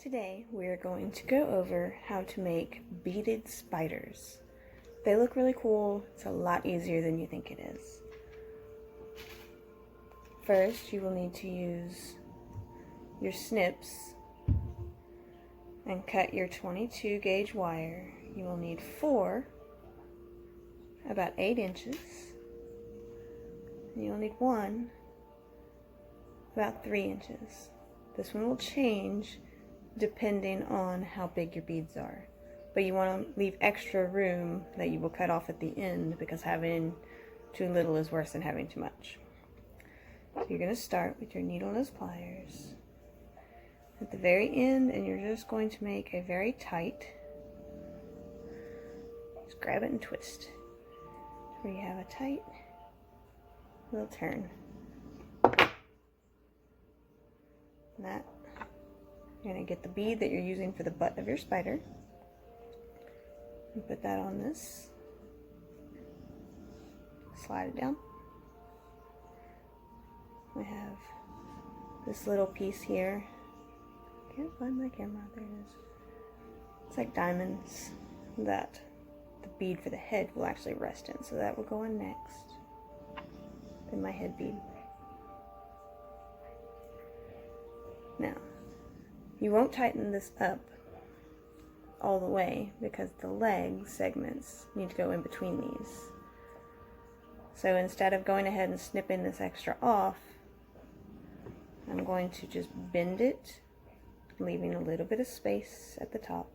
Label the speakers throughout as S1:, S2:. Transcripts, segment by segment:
S1: Today we're going to go over how to make beaded spiders. They look really cool. It's a lot easier than you think it is. First, you will need to use your snips and cut your 22 gauge wire. You will need 4, about 8 inches. And you'll need 1, about 3 inches. This one will change depending on how big your beads are. But you want to leave extra room that you will cut off at the end, because having too little is worse than having too much. So you're going to start with your needle nose pliers at the very end, and you're just going to make a very tight, just grab it and twist, where you have a tight little turn. And that, you're going to get the bead that you're using for the butt of your spider and put that on this, slide it down. We have this little piece here. Can't find my camera. There it is. It's like diamonds that the bead for the head will actually rest in, so that will go on next. Then my head bead. Now, you won't tighten this up all the way because the leg segments need to go in between these. So instead of going ahead and snipping this extra off, I'm going to just bend it, leaving a little bit of space at the top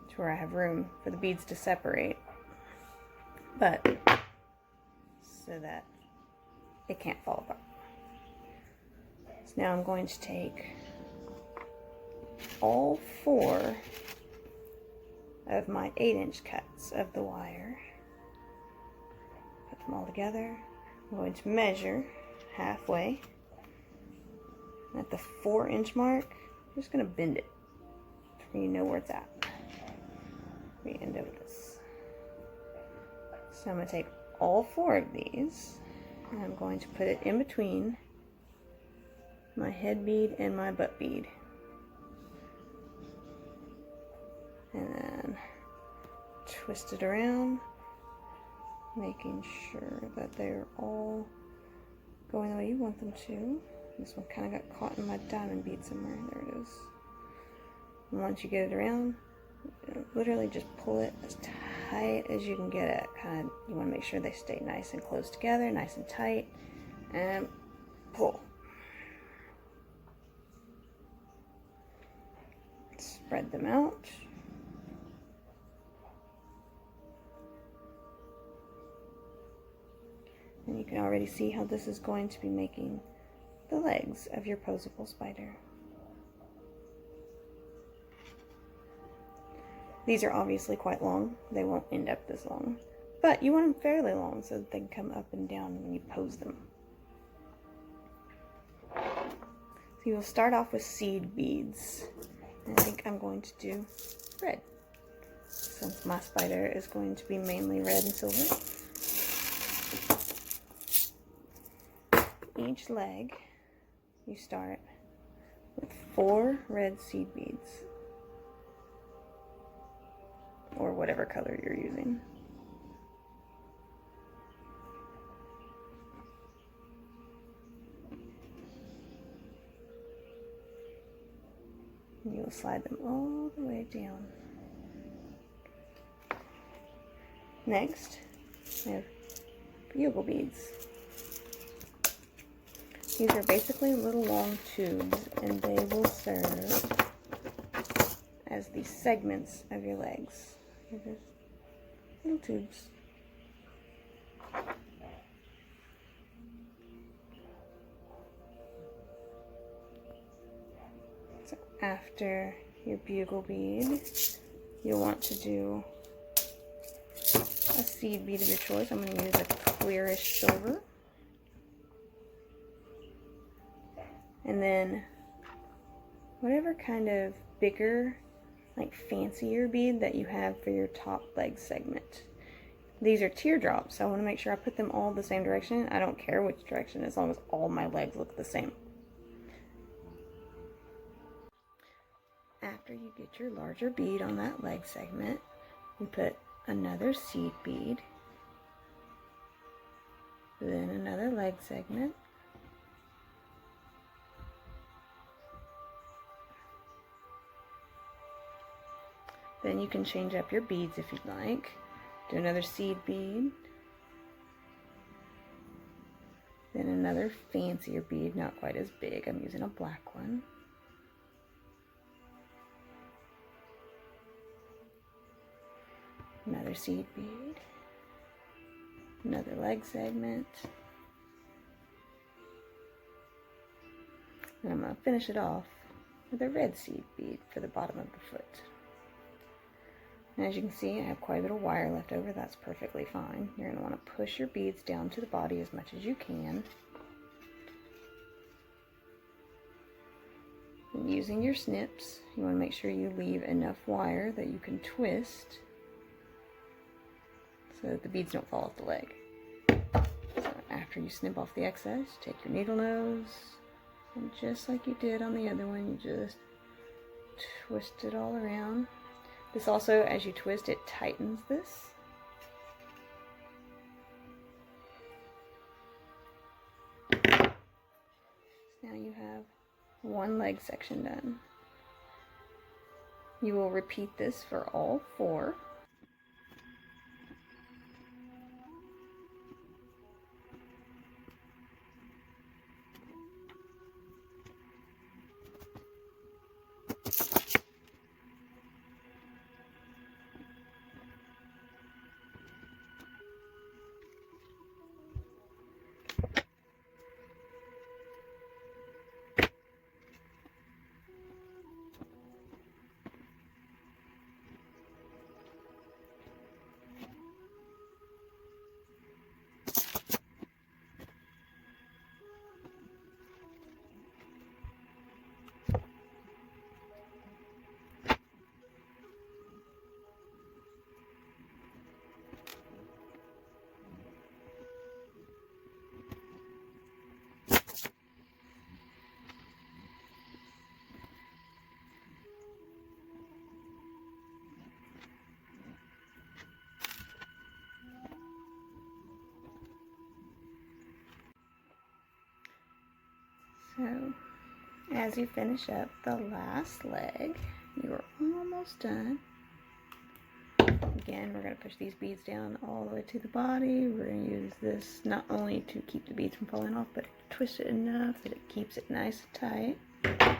S1: to where I have room for the beads to separate, but so that it can't fall apart. So now I'm going to take all 4 of my 8-inch cuts of the wire, put them all together. I'm going to measure halfway. At the 4-inch mark, I'm just going to bend it so you know where it's at. We end up with this. So I'm going to take all 4 of these, and I'm going to put it in between my head bead and my butt bead. And then twist it around, making sure that they're all going the way you want them to. This one kind of got caught in my diamond bead somewhere. There it is. And once you get it around, literally just pull it as tight as you can get it. You want to make sure they stay nice and close together, nice and tight, and pull. Spread them out. And you can already see how this is going to be making the legs of your posable spider. These are obviously quite long. They won't end up this long, but you want them fairly long so that they can come up and down when you pose them. So you will start off with seed beads. And I think I'm going to do red, since my spider is going to be mainly red and silver. Each leg, you start with 4 red seed beads, or whatever color you're using. And you'll slide them all the way down. Next, we have bugle beads. These are basically little long tubes, and they will serve as the segments of your legs. They're just little tubes. So after your bugle bead, you'll want to do a seed bead of your choice. I'm going to use a clearish silver. And then whatever kind of bigger, like fancier bead that you have for your top leg segment. These are teardrops, so I want to make sure I put them all the same direction. I don't care which direction, as long as all my legs look the same. after you get your larger bead on that leg segment, you put another seed bead, then another leg segment, then you can change up your beads if you'd like. Do another seed bead, then another fancier bead, not quite as big. I'm using a black one. Another seed bead, another leg segment, and I'm going to finish it off with a red seed bead for the bottom of the foot. And as you can see, I have quite a bit of wire left over. That's perfectly fine. You're going to want to push your beads down to the body as much as you can. And using your snips, you want to make sure you leave enough wire that you can twist so that the beads don't fall off the leg. So after you snip off the excess, take your needle nose, and just like you did on the other one, you just twist it all around. This also, as you twist, it tightens this. So now you have one leg section done. You will repeat this for all 4. So, as you finish up the last leg, you are almost done. Again, we're going to push these beads down all the way to the body. We're going to use this not only to keep the beads from falling off, but twist it enough that it keeps it nice and tight.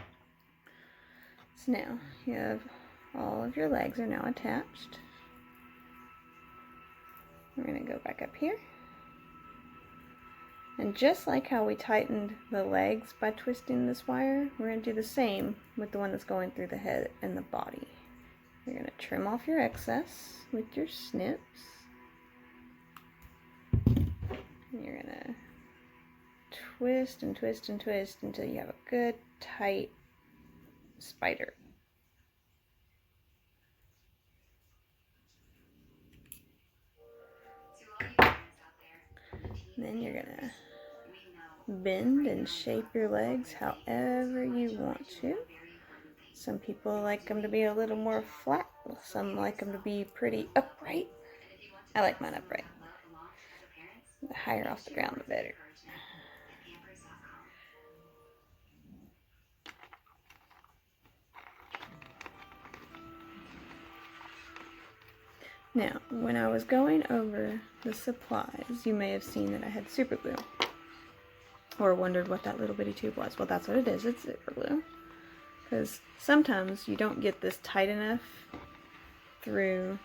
S1: So now, you have all of your legs are now attached. We're going to go back up here. And just like how we tightened the legs by twisting this wire, we're going to do the same with the one that's going through the head and the body. You're going to trim off your excess with your snips. And you're going to twist and twist and twist until you have a good tight spider. And then you're going to bend and shape your legs however you want to. Some people like them to be a little more flat. Some like them to be pretty upright. I like mine upright. The higher off the ground, the better. Now, when I was going over the supplies, you may have seen that I had super glue. Or wondered what that little bitty tube was. Well, that's what it is. It's super glue. Because sometimes you don't get this tight enough through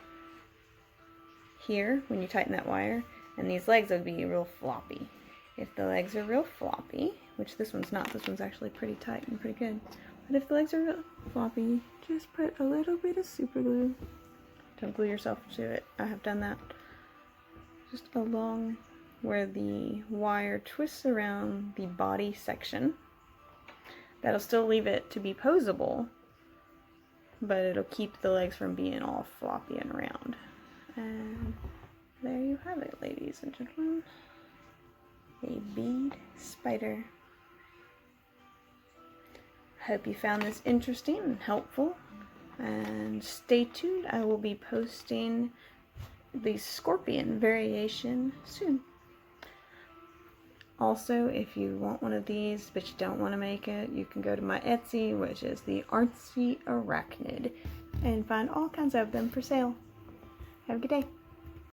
S1: here when you tighten that wire, and these legs will be real floppy. If the legs are real floppy, which this one's not, this one's actually pretty tight and pretty good, but if the legs are real floppy, just put a little bit of super glue. Don't glue yourself to it. I have done that. Just along where the wire twists around the body section. That'll still leave it to be posable, but it'll keep the legs from being all floppy and round. And there you have it, ladies and gentlemen. A bead spider. Hope you found this interesting and helpful. And stay tuned, I will be posting the scorpion variation soon. Also, if you want one of these but you don't want to make it, you can go to my Etsy, which is the Artsy Arachnid, and find all kinds of them for sale. Have a good day.